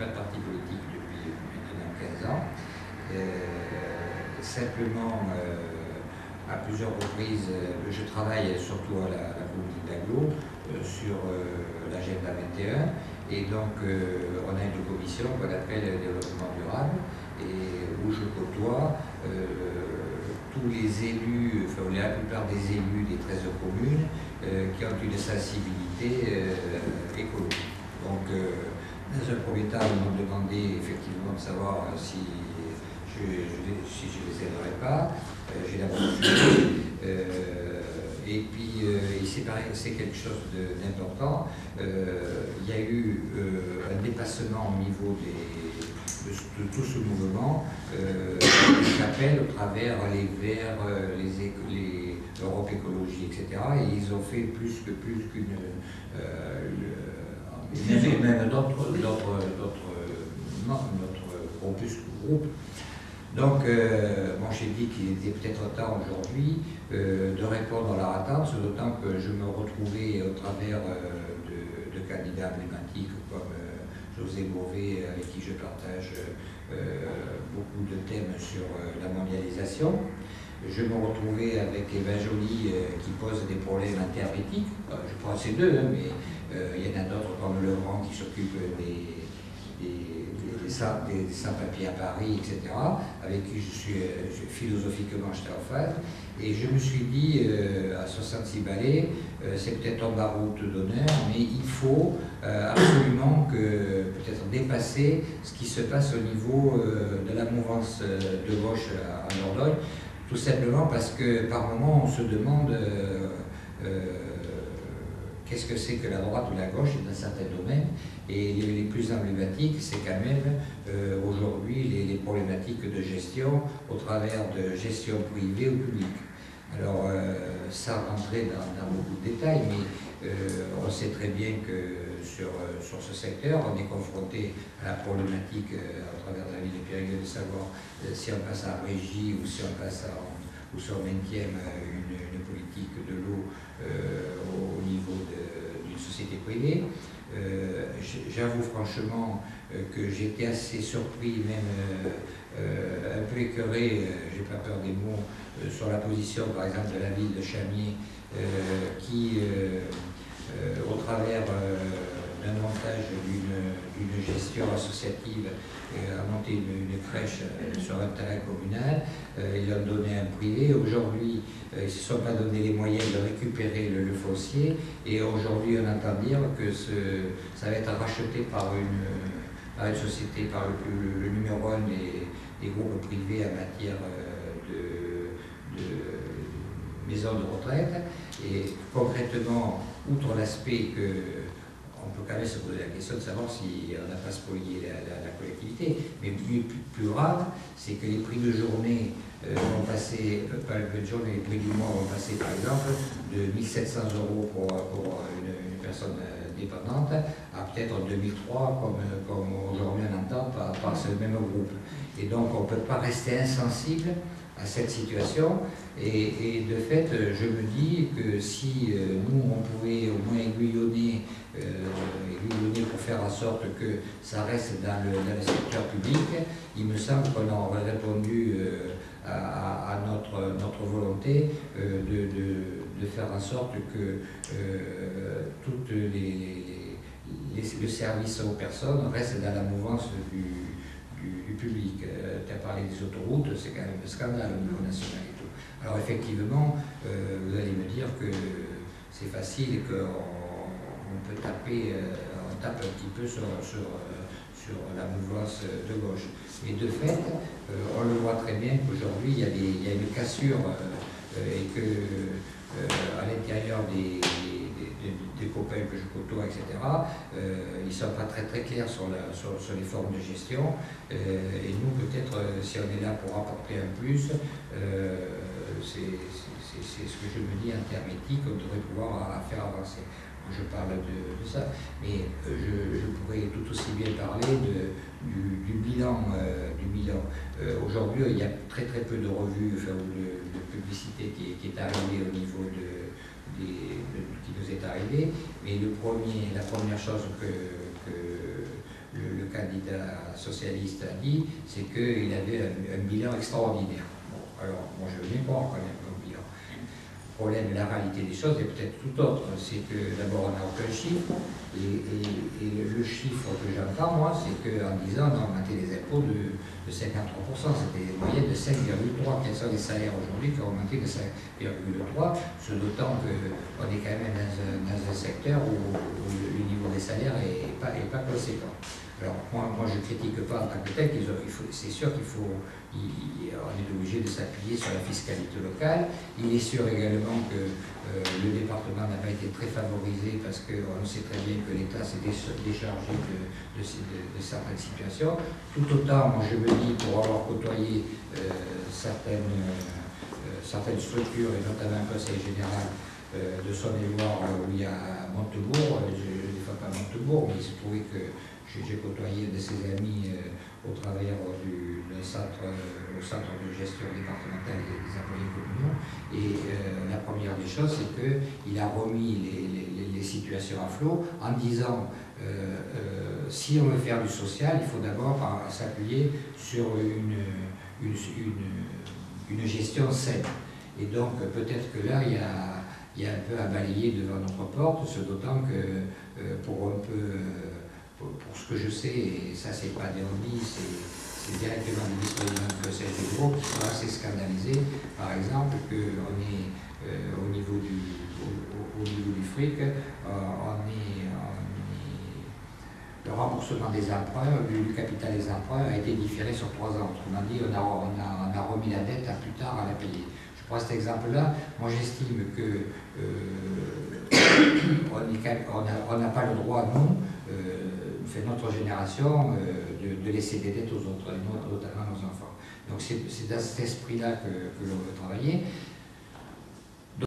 pas de parti politique depuis maintenant 15 ans. Simplement, à plusieurs reprises, je travaille surtout à la politique d'Aglo sur l'agenda 21. Et donc, on a une commission qu'on appelle le développement durable, et où je côtoie tous les élus, enfin la plupart des élus des 13 communes qui ont une sensibilité écologique. Donc, dans un premier temps, ils m'ont demandé effectivement de savoir si je les aiderais pas. J'ai d'abord refusé. Et puis, c'est quelque chose d'important. Il y a eu un dépassement au niveau de tout ce mouvement qui s'appelle au travers les Verts, l'Europe écologie, etc. Et ils ont fait plus qu'une... même d'autres groupe. Donc, moi j'ai dit qu'il était peut-être temps aujourd'hui de répondre à leur attente, d'autant que je me retrouvais au travers de candidats emblématiques comme José Bové, avec qui je partage beaucoup de thèmes sur la mondialisation. Je me retrouvais avec Eva Joly qui pose des problèmes interéthiques. Je prends ces deux, hein, mais il y en a d'autres comme Laurent qui s'occupe des sans-papiers à Paris, etc., avec qui philosophiquement j'étais en phase. Et je me suis dit, à 66 balais, c'est peut-être un baroud d'honneur, mais il faut absolument peut-être dépasser ce qui se passe au niveau de la mouvance de gauche en Dordogne, tout simplement parce que par moment on se demande qu'est-ce que c'est que la droite ou la gauche dans certains domaines. Et les plus emblématiques, c'est quand même aujourd'hui les problématiques de gestion au travers de gestion privée ou publique. Alors, sans rentrer dans beaucoup de détails, mais on sait très bien que sur ce secteur, on est confronté à la problématique à travers la ville de Périgueux de savoir si on passe en régie ou si on passe ou si on maintient une politique de l'eau au niveau d'une société privée. J'avoue franchement que j'étais assez surpris, même un peu écœuré, j'ai pas peur des mots, sur la position par exemple de la ville de Chamiers qui, au travers d'un montage d'une gestion associative, a monté une crèche sur un terrain communal. Ils ont donné un privé. Aujourd'hui, ils ne se sont pas donné les moyens de récupérer le foncier. Et aujourd'hui, on entend dire que ça va être racheté par une société, par le numéro 1 des groupes privés en matière de maisons de retraite. Et concrètement, outre l'aspect que on peut quand même se poser la question de savoir si on n'a pas spolié la collectivité. Mais plus grave, c'est que les prix de journée vont passer, pas les prix de journée, les prix du mois vont passer par exemple de 1 700 € pour une personne dépendante à peut-être 2003 comme aujourd'hui on entend par ce même groupe. Et donc on ne peut pas rester insensible à cette situation et de fait je me dis que si nous on pouvait au moins aiguillonner pour faire en sorte que ça reste dans le secteur public, il me semble qu'on aurait répondu à notre volonté de faire en sorte que tout le service aux personnes reste dans la mouvance du public. Tu as parlé des autoroutes, c'est quand même un scandale au niveau national et tout. Alors effectivement, vous allez me dire que c'est facile et qu'on peut taper, on tape un petit peu sur la mouvance de gauche. Mais de fait, on le voit très bien qu'aujourd'hui, il y a une cassure et que à l'intérieur des copains que je côtoie, etc., ils ne sont pas très clairs sur les formes de gestion. Et nous, peut-être, si on est là pour apporter un plus, c'est ce que je me dis en termes éthiques, on devrait pouvoir faire avancer. Je parle de ça, mais je pourrais tout aussi bien parler du bilan. Aujourd'hui, il y a très peu de revues ou de publicité qui est arrivée au niveau qui nous est arrivée, mais la première chose que le candidat socialiste a dit, c'est qu'il avait un bilan extraordinaire. Bon, alors, moi je veux bien croire quand même un bilan. Le problème, la réalité des choses est peut-être tout autre. C'est que d'abord on n'a aucun chiffre, et le chiffre que j'entends, moi, c'est qu'en disant on a augmenté les impôts de 53%, c'était une moyenne de 5,3%. Quels sont les salaires aujourd'hui qui ont augmenté de 5,3%, ce d'autant qu'on est quand même dans un secteur où le niveau des salaires n'est pas conséquent. Alors moi je ne critique pas en tant que tel, c'est sûr on est obligé de s'appuyer sur la fiscalité locale. Il est sûr également que le département n'a pas été très favorisé parce qu'on sait très bien que l'État s'est déchargé de certaines situations. Tout autant, moi je me dis, pour avoir côtoyé certaines structures, et notamment un conseil général de Saône-et-Loire où il y a Montebourg, je ne défends pas Montebourg, mais il se trouvait que j'ai côtoyé de ses amis au travers du centre de gestion départementale des employés communaux. Et la première des choses, c'est qu'il a remis les situations à flot en disant si on veut faire du social, il faut d'abord s'appuyer sur une gestion saine. Et donc peut-être que là, il y a un peu à balayer devant notre porte, ce d'autant que pour ce que je sais, et ça c'est pas des hobbies, c'est directement le vice-président du Conseil des gros qui sont assez scandalisés, par exemple, qu'on est au niveau du fric, le remboursement des emprunts, du capital des emprunts a été différé sur 3 ans. Autrement dit, on a remis la dette à plus tard à la payer. Je prends cet exemple-là, moi j'estime que on n'a pas le droit, nous, fait notre génération, de laisser des dettes aux autres, notamment aux enfants. Donc c'est dans cet esprit-là que l'on veut travailler.